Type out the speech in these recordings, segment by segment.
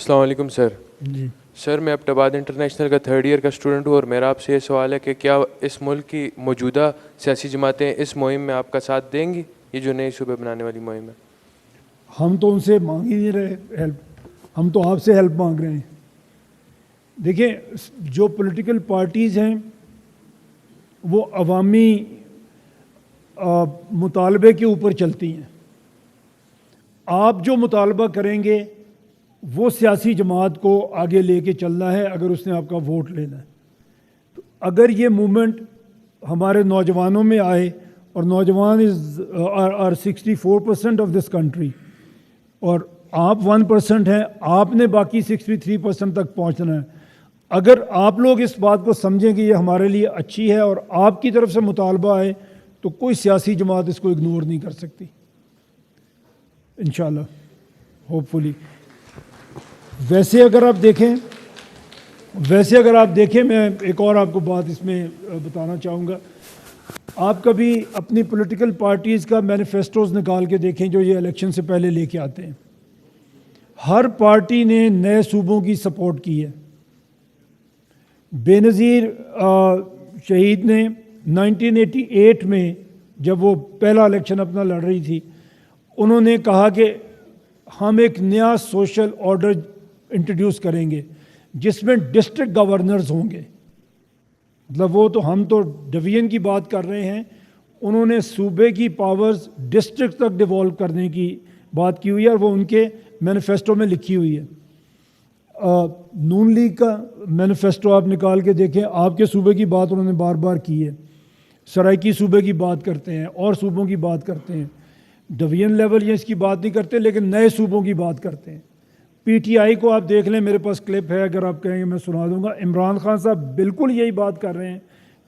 السلام علیکم سر. جی سر میں ابٹاباد انٹرنیشنل کا 3rd ایئر کا اسٹوڈنٹ ہوں اور میرا آپ سے یہ سوال ہے کہ کیا اس ملک کی موجودہ سیاسی جماعتیں اس مہم میں آپ کا ساتھ دیں گی، یہ جو نئے صوبے بنانے والی مہم ہے؟ ہم تو ان سے مانگ ہی نہیں رہے ہیلپ، ہم تو آپ سے ہیلپ مانگ رہے ہیں. دیکھیں جو پولیٹیکل پارٹیز ہیں وہ عوامی مطالبے کے اوپر چلتی ہیں. آپ جو مطالبہ کریں گے وہ سیاسی جماعت کو آگے لے کے چلنا ہے اگر اس نے آپ کا ووٹ لینا ہے. تو اگر یہ موومنٹ ہمارے نوجوانوں میں آئے، اور نوجوان آر 64% آف دس کنٹری، اور آپ 1% ہیں، آپ نے باقی 63% تک پہنچنا ہے. اگر آپ لوگ اس بات کو سمجھیں کہ یہ ہمارے لیے اچھی ہے اور آپ کی طرف سے مطالبہ آئے تو کوئی سیاسی جماعت اس کو اگنور نہیں کر سکتی انشاءاللہ، ہوپ فلی. ویسے اگر آپ دیکھیں میں ایک اور آپ کو بات اس میں بتانا چاہوں گا. آپ کبھی اپنی پولیٹیکل پارٹیز کا مینیفیسٹوز نکال کے دیکھیں جو یہ الیکشن سے پہلے لے کے آتے ہیں. ہر پارٹی نے نئے صوبوں کی سپورٹ کی ہے. بے نظیر شہید نے 1988 میں جب وہ پہلا الیکشن اپنا لڑ رہی تھی، انہوں نے کہا کہ ہم ایک نیا سوشل آرڈر انٹروڈیوس کریں گے جس میں ڈسٹرکٹ گورنرز ہوں گے. مطلب وہ تو ہم تو ڈویژن کی بات کر رہے ہیں، انہوں نے صوبے کی پاورز ڈسٹرکٹ تک ڈیوالو کرنے کی بات کی ہوئی ہے اور وہ ان کے مینیفیسٹو میں لکھی ہوئی ہے. نون لیگ کا مینیفیسٹو آپ نکال کے دیکھیں، آپ کے صوبے کی بات انہوں نے بار بار کی ہے. سرائکی صوبے کی بات کرتے ہیں اور صوبوں کی بات کرتے ہیں. ڈویژن لیول یہ اس کی بات نہیں کرتے لیکن نئے صوبوں کی بات کرتے ہیں. پی ٹی آئی کو آپ دیکھ لیں، میرے پاس کلپ ہے، اگر آپ کہیں گے میں سنا دوں گا. عمران خان صاحب بالکل یہی بات کر رہے ہیں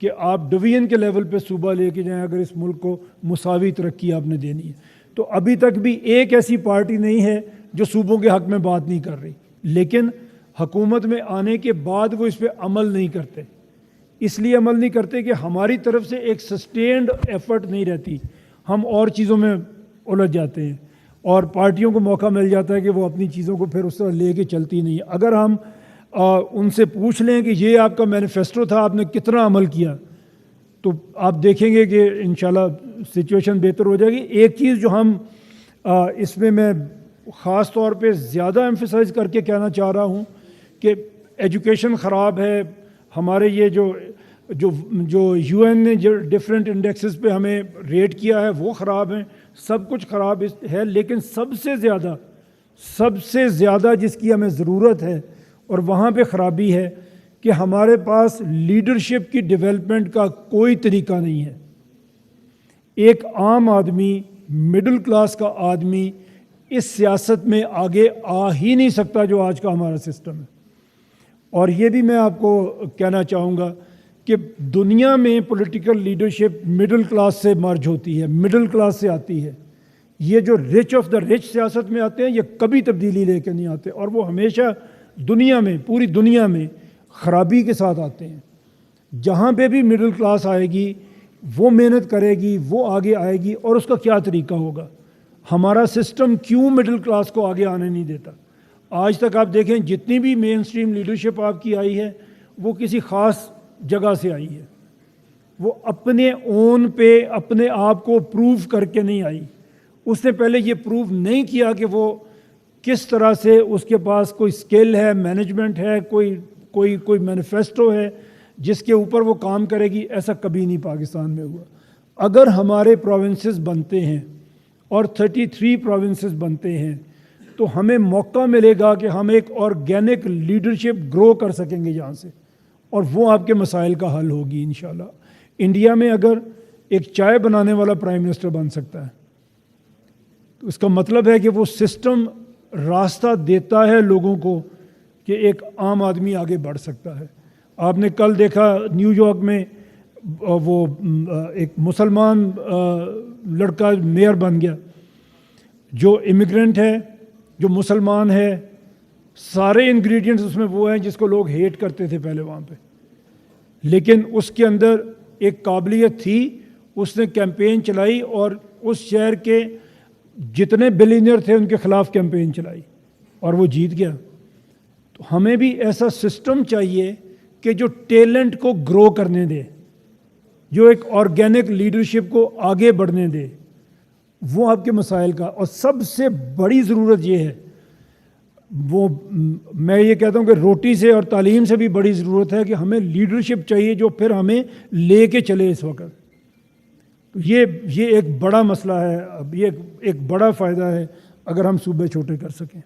کہ آپ ڈویژن کے لیول پہ صوبہ لے کے جائیں اگر اس ملک کو مساوی ترقی آپ نے دینی ہے. تو ابھی تک بھی ایک ایسی پارٹی نہیں ہے جو صوبوں کے حق میں بات نہیں کر رہی، لیکن حکومت میں آنے کے بعد وہ اس پہ عمل نہیں کرتے. اس لیے عمل نہیں کرتے کہ ہماری طرف سے ایک سسٹینڈ ایفرٹ نہیں رہتی، ہم اور چیزوں میں الجھ جاتے ہیں اور پارٹیوں کو موقع مل جاتا ہے کہ وہ اپنی چیزوں کو پھر اس طرح لے کے چلتی نہیں. اگر ہم ان سے پوچھ لیں کہ یہ آپ کا مینیفیسٹو تھا، آپ نے کتنا عمل کیا، تو آپ دیکھیں گے کہ انشاءاللہ سچویشن بہتر ہو جائے گی. ایک چیز جو ہم اس میں خاص طور پہ زیادہ ایمفیسائز کر کے کہنا چاہ رہا ہوں کہ ایجوکیشن خراب ہے. ہمارے یہ جو یو این نے جو ڈفرینٹ انڈیکسز پہ ہمیں ریٹ کیا ہے وہ خراب ہیں، سب کچھ خراب ہے. لیکن سب سے زیادہ جس کی ہمیں ضرورت ہے اور وہاں پہ خرابی ہے کہ ہمارے پاس لیڈرشپ کی ڈیولپمنٹ کا کوئی طریقہ نہیں ہے. ایک عام آدمی، مڈل کلاس کا آدمی اس سیاست میں آگے آ ہی نہیں سکتا جو آج کا ہمارا سسٹم ہے. اور یہ بھی میں آپ کو کہنا چاہوں گا کہ دنیا میں پولیٹیکل لیڈرشپ مڈل کلاس سے مرج ہوتی ہے، مڈل کلاس سے آتی ہے. یہ جو رچ آف دا رچ سیاست میں آتے ہیں یہ کبھی تبدیلی لے کے نہیں آتے، اور وہ ہمیشہ دنیا میں، پوری دنیا میں خرابی کے ساتھ آتے ہیں. جہاں پہ بھی مڈل کلاس آئے گی وہ محنت کرے گی، وہ آگے آئے گی. اور اس کا کیا طریقہ ہوگا؟ ہمارا سسٹم کیوں مڈل کلاس کو آگے آنے نہیں دیتا؟ آج تک آپ دیکھیں جتنی بھی مین سٹریم لیڈرشپ آپ کی آئی ہے وہ کسی خاص جگہ سے آئی ہے، وہ اپنے اون پہ اپنے آپ کو پروو کر کے نہیں آئی. اس نے پہلے یہ پروو نہیں کیا کہ وہ کس طرح سے اس کے پاس کوئی سکل ہے، مینجمنٹ ہے، کوئی مینیفیسٹو ہے جس کے اوپر وہ کام کرے گی. ایسا کبھی نہیں پاکستان میں ہوا. اگر ہمارے پروونسز بنتے ہیں اور 33 پروونسز بنتے ہیں تو ہمیں موقع ملے گا کہ ہم ایک آرگینک لیڈرشپ گرو کر سکیں گے یہاں سے، اور وہ آپ کے مسائل کا حل ہوگی انشاءاللہ. انڈیا میں اگر ایک چائے بنانے والا پرائم منسٹر بن سکتا ہے تو اس کا مطلب ہے کہ وہ سسٹم راستہ دیتا ہے لوگوں کو کہ ایک عام آدمی آگے بڑھ سکتا ہے. آپ نے کل دیکھا نیو یارک میں وہ ایک مسلمان لڑکا میئر بن گیا جو امیگرنٹ ہے، جو مسلمان ہے. سارے انگریڈینٹس اس میں وہ ہیں جس کو لوگ ہیٹ کرتے تھے پہلے وہاں پہ، لیکن اس کے اندر ایک قابلیت تھی. اس نے کیمپین چلائی اور اس شہر کے جتنے بلینئر تھے ان کے خلاف کیمپین چلائی اور وہ جیت گیا. تو ہمیں بھی ایسا سسٹم چاہیے کہ جو ٹیلنٹ کو گرو کرنے دے، جو ایک آرگینک لیڈرشپ کو آگے بڑھنے دے، وہ آپ کے مسائل کا. اور سب سے بڑی ضرورت یہ ہے، وہ میں یہ کہتا ہوں کہ روٹی سے اور تعلیم سے بھی بڑی ضرورت ہے کہ ہمیں لیڈرشپ چاہیے جو پھر ہمیں لے کے چلے اس وقت. تو یہ ایک بڑا مسئلہ ہے، اب یہ ایک بڑا فائدہ ہے اگر ہم صوبے چھوٹے کر سکیں.